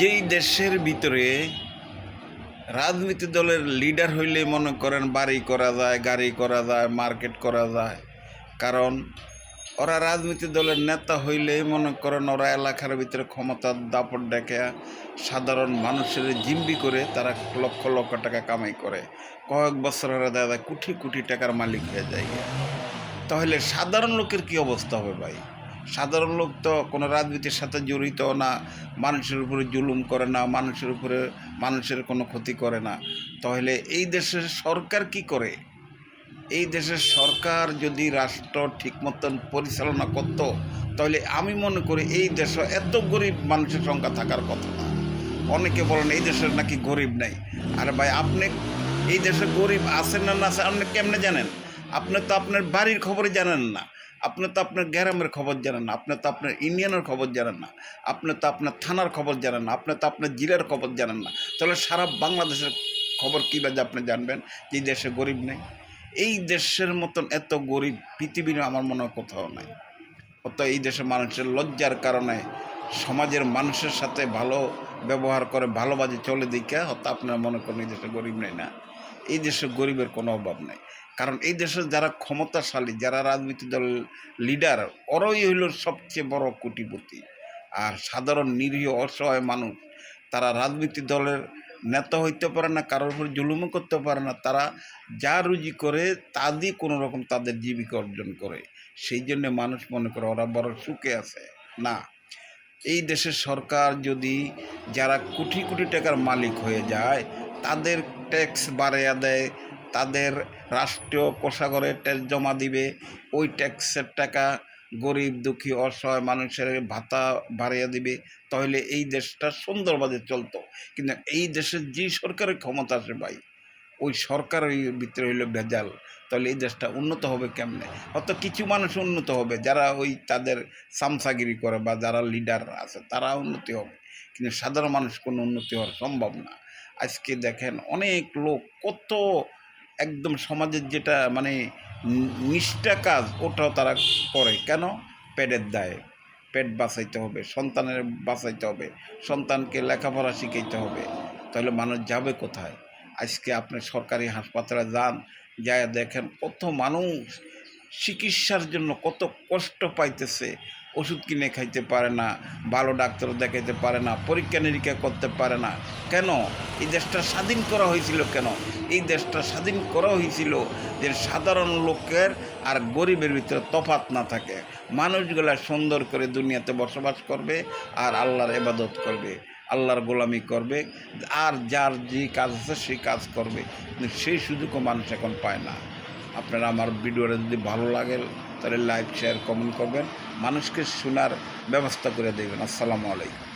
যেই দেশের ভিতরে রাজনীতি দলের লিডার হইলে মনে করেন বাড়ি করা যায়, গাড়ি করা যায়, মার্কেট করা যায়। কারণ ওরা রাজনীতি দলের নেতা হইলে মনে করেন ওরা এলাকার ভিতরে ক্ষমতার দাপট দেখে সাধারণ মানুষের জিম্বি করে তারা লক্ষ লক্ষ টাকা কামাই করে। কয়েক বছর ওরা দাদা কোটি কোটি টাকার মালিক হয়ে যায়। তাহলে সাধারণ লোকের কি অবস্থা হবে ভাই? সাধারণ লোক তো কোনো রাজনীতির সাথে জড়িত না, মানুষের উপরে জুলুম করে না, মানুষের কোনো ক্ষতি করে না। তাহলে এই দেশের সরকার কি করে? এই দেশের সরকার যদি রাষ্ট্র ঠিক মতন পরিচালনা করত, তাহলে আমি মনে করি এই দেশে এত গরিব মানুষের সংখ্যা থাকার কথা না। অনেকে বলেন এই দেশের নাকি গরিব নাই। আরে ভাই, আপনি এই দেশে গরিব আছেন না আছে আপনি কেমনে জানেন? আপনি তো আপনার বাড়ির খবরই জানেন না, আপনি তো আপনার গ্রামের খবর জানেন না, আপনি তো আপনার ইউনিয়নের খবর জানেন না, আপনি তো আপনার থানার খবর জানেন না, আপনি তো আপনার জেলার খবর জানেন না। তাহলে সারা বাংলাদেশের খবর কীভাবে আপনি জানবেন যে এই দেশে গরিব নেই? এই দেশের মতন এত গরিব পৃথিবীর আমার মনে হয় কোথাও নাই। অত এই দেশের মানুষের লজ্জার কারণে সমাজের মানুষের সাথে ভালো ব্যবহার করে ভালোবাসে চলে দিকে হয়তো আপনারা মনে করেন এই দেশে গরিব নেই। না, এই দেশে গরিবের কোনো অভাব নেই। কারণ এই দেশের যারা ক্ষমতাশালী, যারা রাজনীতি দল লিডার, ওরাই হইল সবচেয়ে বড় কোটিপতি। আর সাধারণ নিরীহ অসহায় মানুষ, তারা রাজনীতি দলের নেতা হইতে পারে না, কারোর উপর জুলুমও করতে পারে না। তারা যা রুজি করে তা দিয়ে কোনো রকম তাদের জীবিকা অর্জন করে। সেই জন্য মানুষ মনে করে ওরা বড় সুখে আছে। না, এই দেশের সরকার যদি যারা কোটি কোটি টাকার মালিক হয়ে যায় তাদের ট্যাক্স বাড়াইয়া দেয়, তাদের রাষ্ট্রীয় কোষাগারে ট্যাক্স জমা দিবে, ওই ট্যাক্সের টাকা গরিব দুঃখী অসহায় মানুষের ভাতা বাড়িয়ে দিবে, তাহলে এই দেশটা সুন্দরভাবে চলতো। কিন্তু এই দেশের যে সরকারের ক্ষমতা আছে ভাই, ওই সরকারের ভিতরে হইলো ভেজাল। তাহলে এই দেশটা উন্নত হবে কেমনে? হয়তো কিছু মানুষ উন্নত হবে যারা ওই তাদের সামসাগিরি করে বা যারা লিডার আছে তারা উন্নতি হবে, কিন্তু সাধারণ মানুষ কোনো উন্নতি হওয়া সম্ভব না। আজকে দেখেন অনেক লোক কত একদম সমাজের যেটা মানে নিষ্ঠা কাজ ওটাও তারা করে। কেন? পেটের দায়ে। পেট বাঁচাইতে হবে, সন্তানের বাঁচাইতে হবে, সন্তানকে লেখাপড়া শিখাইতে হবে। তাহলে মানুষ যাবে কোথায়? আজকে আপনি সরকারি হাসপাতালে যান, যায় দেখেন কত মানুষ চিকিৎসার জন্য কত কষ্ট পাইতেছে, ওষুধ কিনে খাইতে পারে না, ভালো ডাক্তার দেখাইতে পারে না, পরীক্ষা নিরীক্ষা করতে পারে না। কেন? এই দেশটা স্বাধীন করা হয়েছিল কেন? এই দেশটা স্বাধীন করা হয়েছিল যে সাধারণ লোকের আর গরিবের ভিতরে তফাৎ না থাকে, মানুষগুলা সুন্দর করে দুনিয়াতে বসবাস করবে আর আল্লাহর ইবাদত করবে, আল্লাহর গোলামি করবে, আর যার যে কাজ আছে সেই কাজ করবে। কিন্তু সেই সুযোগও মানুষ এখন পায় না। আপনারা আমার ভিডিওটা যদি ভালো লাগে তাহলে লাইক শেয়ার কমেন্ট করবেন, মানুষকে শোনার ব্যবস্থা করে দেবেন। আসসালামু আলাইকুম।